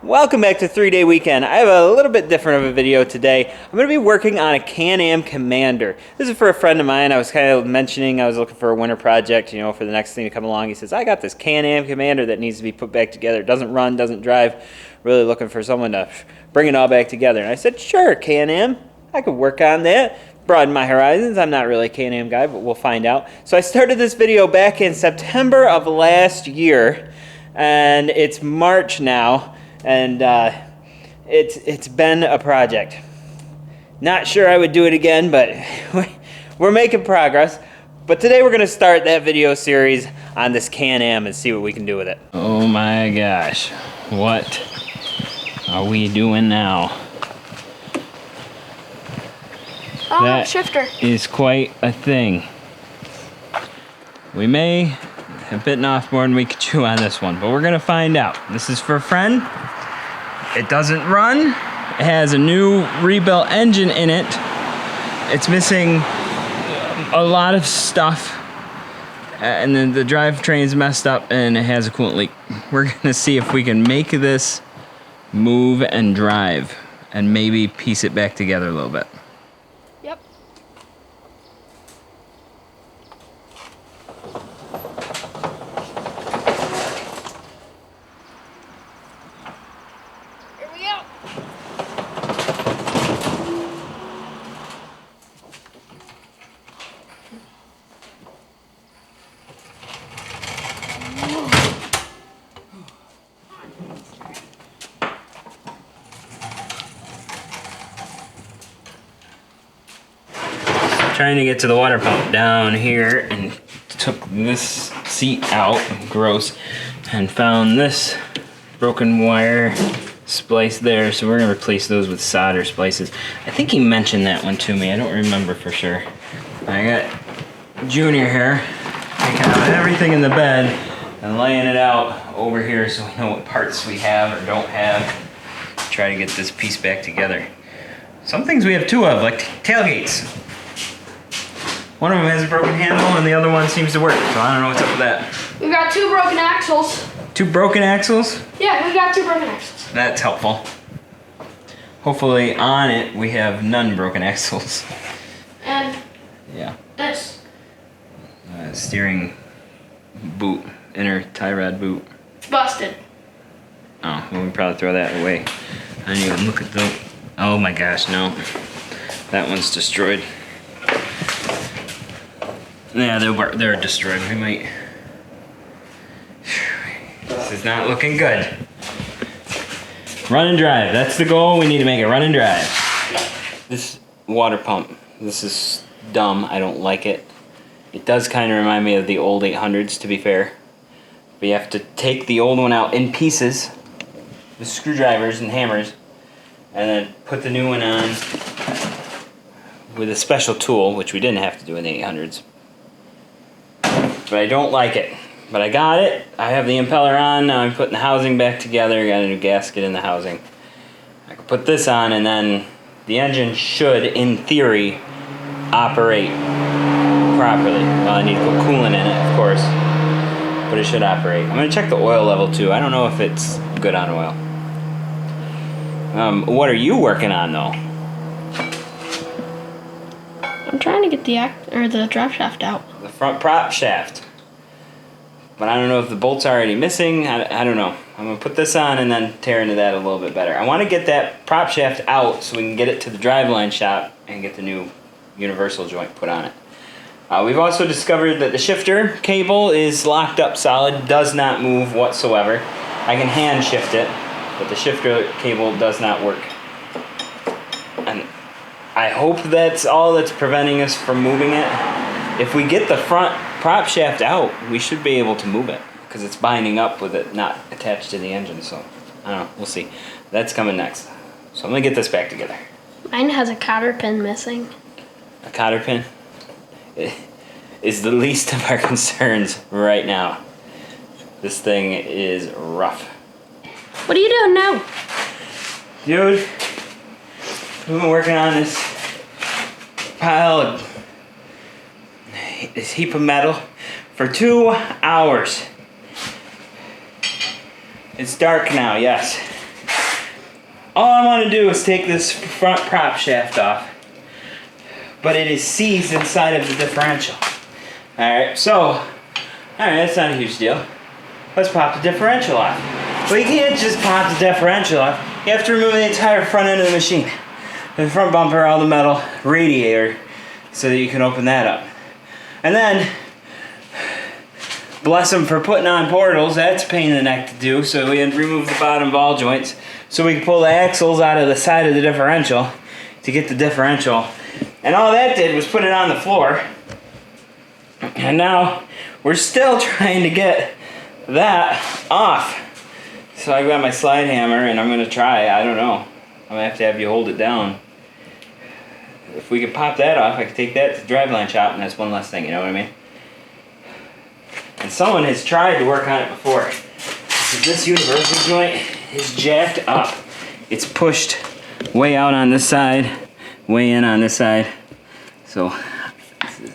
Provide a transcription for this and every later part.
Welcome back to 3-Day Weekend. I have a little bit different of a video today. I'm going to be working on a CanAm Commander. This is for a friend of mine. I was kind of mentioning I was looking for a winter project, for the next thing to come along. He says, I got this CanAm Commander that needs to be put back together. It doesn't run, doesn't drive. Really looking for someone to bring it all back together. And I said, sure, CanAm. I could work on that. Broaden my horizons. I'm not really a CanAm guy, but we'll find out. So I started this video back in September of last year, and it's March now. And it's been a project. Not sure I would do it again, but we're making progress. But today we're going to start that video series on this CanAm and see what we can do with it. Oh my gosh, what are we doing now? Oh, that shifter is quite a thing. We may have bitten off more than we could chew on this one, but we're going to find out. This is for a friend. It doesn't run. It has a new rebuilt engine in it. It's missing a lot of stuff. And then the drivetrain's messed up and it has a coolant leak. We're gonna see if we can make this move and drive and maybe piece it back together a little bit. Yep. Here we go. Trying to get to the water pump down here and took this seat out, gross, and found this broken wire splice there, so we're gonna replace those with solder splices. I think he mentioned that one to me. I don't remember for sure. I got Junior here taking out everything in the bed and laying it out over here so we know what parts we have or don't have. Try to get this piece back together. Some things we have two of, like tailgates. One of them has a broken handle and the other one seems to work, so I don't know what's up with that. We got two broken axles. Two broken axles? Yeah, we got two broken axles. That's helpful. Hopefully on it we have none broken axles. And Yeah. this. Steering boot, inner tie rod boot. Busted. Oh, well, we can probably throw that away. I didn't even look at the... Oh my gosh, no. That one's destroyed. Yeah, they're destroyed. We might... This is not looking good. Run and drive. That's the goal. We need to make it run and drive. This water pump. This is dumb. I don't like it. It does kind of remind me of the old 800s, to be fair. But you have to take the old one out in pieces with screwdrivers and hammers, and then put the new one on with a special tool, which we didn't have to do in the 800s. But I don't like it. But I got it. I have the impeller on. Now I'm putting the housing back together. Got a new gasket in the housing. I can put this on and then the engine should, in theory, operate properly. Well, I need to put coolant in it, of course. But it should operate. I'm going to check the oil level too. I don't know if it's good on oil. What are you working on though? I'm trying to get the drive shaft out. The front prop shaft. But I don't know if the bolt's already missing. I don't know. I'm going to put this on and then tear into that a little bit better. I want to get that prop shaft out so we can get it to the driveline shop and get the new universal joint put on it. We've also discovered that the shifter cable is locked up solid, does not move whatsoever. I can hand shift it, but the shifter cable does not work. And I hope that's all that's preventing us from moving it. If we get the front prop shaft out, we should be able to move it because it's binding up with it not attached to the engine. So I don't know, we'll see. That's coming next. So I'm gonna get this back together. Mine has a cotter pin missing. A cotter pin is the least of our concerns right now. This thing is rough. What are you doing now? Dude, we've been working on this pile of this heap of metal for 2 hours. It's dark now, yes. all I want to do is take this front prop shaft off, but it is seized inside of the differential. Alright, so, that's not a huge deal. Let's pop the differential off. Well, you can't just pop the differential off. You have to remove the entire front end of the machine. The front bumper, all the metal, radiator, so that you can open that up. And then, bless them for putting on portals. That's a pain in the neck to do. So we had to remove the bottom ball joints so we could pull the axles out of the side of the differential to get the differential. And all that did was put it on the floor. And now we're still trying to get that off. So I got my slide hammer and I'm going to try. I don't know. I'm going to have you hold it down. If we could pop that off, I could take that to the driveline shop and that's one less thing, you know what I mean? And someone has tried to work on it before. This universal joint is jacked up. It's pushed way out on this side, way in on this side. So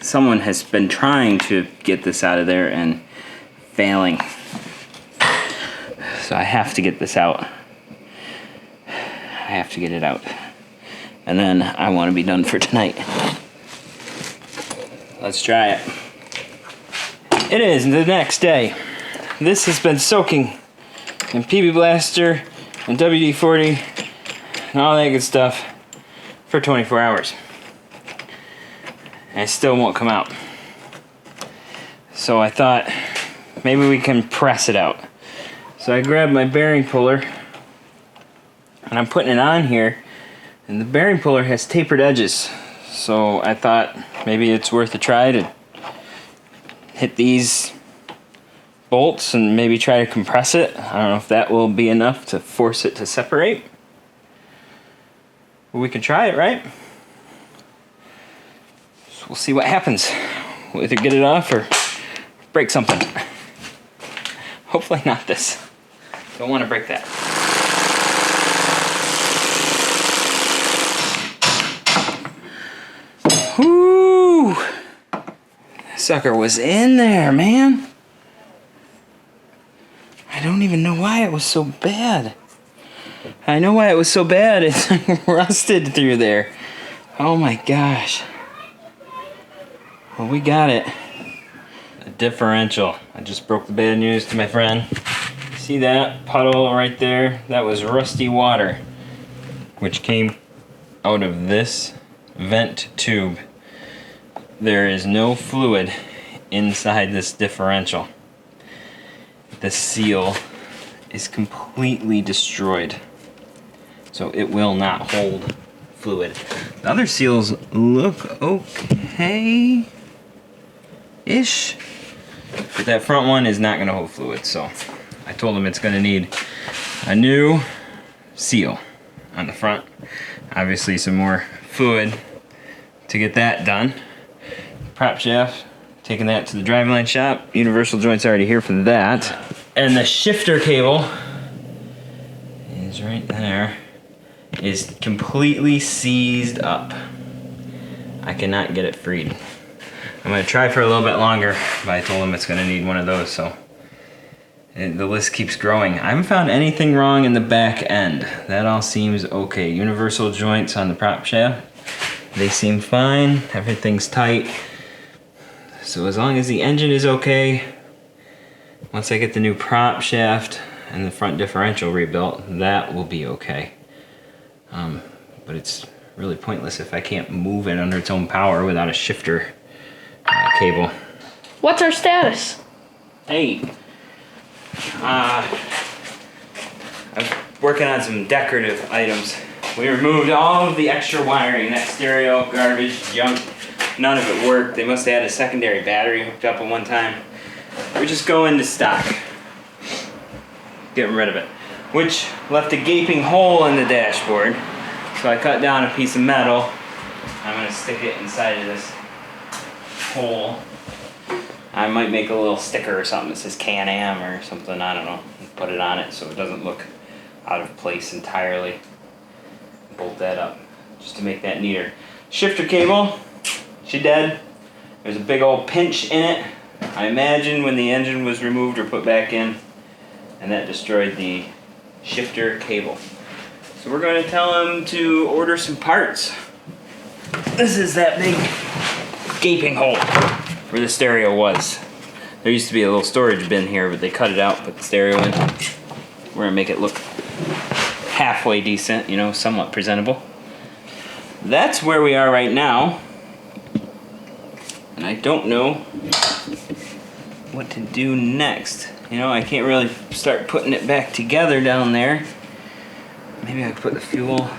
someone has been trying to get this out of there and failing. So I have to get this out. I have to get it out. And then I want to be done for tonight. Let's try it. It is the next day. This has been soaking in PB Blaster and WD-40 and all that good stuff for 24 hours. And it still won't come out. So I thought maybe we can press it out. So I grabbed my bearing puller and I'm putting it on here, and the bearing puller has tapered edges. So I thought maybe it's worth a try to hit these bolts and maybe try to compress it. I don't know if that will be enough to force it to separate. But we can try it, right? So we'll see what happens. We'll either get it off or break something. Hopefully not this. Don't want to break that. Whoo! Sucker was in there, man. I don't even know why it was so bad. I know why it was so bad. It's rusted through there. Oh my gosh. Well, we got it. A differential. I just broke the bad news to my friend. See that puddle right there? That was rusty water, which came out of this vent tube. There is no fluid inside this differential. The seal is completely destroyed, so it will not hold fluid. The other seals look okay-ish, but that front one is not going to hold fluid, so I told him it's going to need a new seal on the front. Obviously some more fluid to get that done. Prop shaft, taking that to the driveline shop. Universal joint's already here for that. And the shifter cable is right there. Is completely seized up. I cannot get it freed. I'm gonna try for a little bit longer, but I told him it's gonna need one of those, so. And the list keeps growing. I haven't found anything wrong in the back end. That all seems okay. Universal joints on the prop shaft, they seem fine. Everything's tight. So as long as the engine is okay, once I get the new prop shaft and the front differential rebuilt, that will be okay. But it's really pointless if I can't move it under its own power without a shifter cable. What's our status? Hey, I'm working on some decorative items. We removed all of the extra wiring, that stereo, garbage, junk. None of it worked. They must have had a secondary battery hooked up at one time. We're just going to stock. Getting rid of it. Which left a gaping hole in the dashboard. So I cut down a piece of metal. I'm going to stick it inside of this hole. I might make a little sticker or something that says CanAm or something, I don't know. And put it on it so it doesn't look out of place entirely. Bolt that up just to make that neater. Shifter cable, she dead. There's a big old pinch in it. I imagine when the engine was removed or put back in, and that destroyed the shifter cable. So we're going to tell him to order some parts. This is that big gaping hole where the stereo was. There used to be a little storage bin here, but they cut it out, put the stereo in. We're gonna make it look halfway decent, you know, somewhat presentable. That's where we are right now. And I don't know what to do next. You know, I can't really start putting it back together down there. Maybe I could put the fuel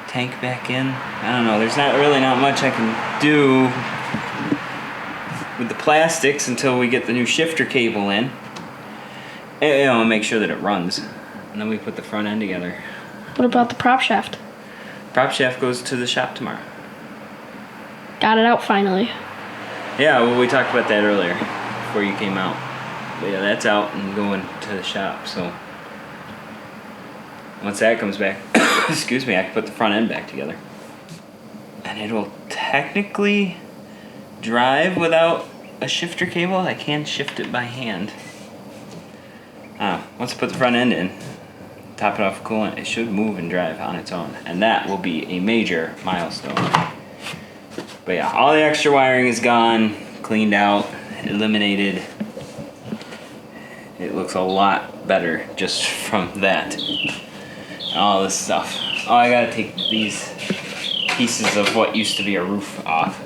tank back in. I don't know, there's not much I can do with the plastics until we get the new shifter cable in. And, you know, make sure that it runs. And then we put the front end together. What about the prop shaft? Prop shaft goes to the shop tomorrow. Got it out finally. Yeah, well, we talked about that earlier before you came out. But yeah, that's out and going to the shop, so once that comes back, excuse me, I can put the front end back together. And it'll technically drive without a shifter cable. I can shift it by hand. Once I put the front end in, top it off with coolant, it should move and drive on its own. And that will be a major milestone. But yeah, all the extra wiring is gone, cleaned out, eliminated. It looks a lot better just from that. All this stuff. Oh, I gotta take these pieces of what used to be a roof off.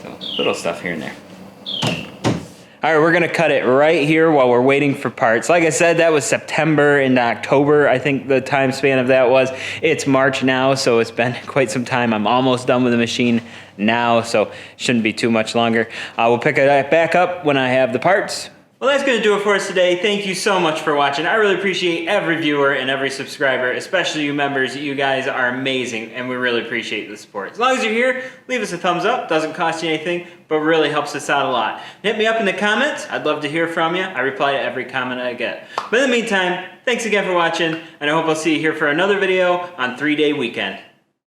So, little stuff here and there. All right, we're gonna cut it right here while we're waiting for parts. Like I said, that was September and October, I think the time span of that was. It's March now, so it's been quite some time. I'm almost done with the machine now, so shouldn't be too much longer. We'll pick it back up when I have the parts. Well, that's going to do it for us today. Thank you so much for watching. I really appreciate every viewer and every subscriber, especially you members. You guys are amazing, and we really appreciate the support. As long as you're here, leave us a thumbs up. Doesn't cost you anything, but really helps us out a lot. Hit me up in the comments. I'd love to hear from you. I reply to every comment I get. But in the meantime, thanks again for watching, and I hope I'll see you here for another video on 3-Day Weekend.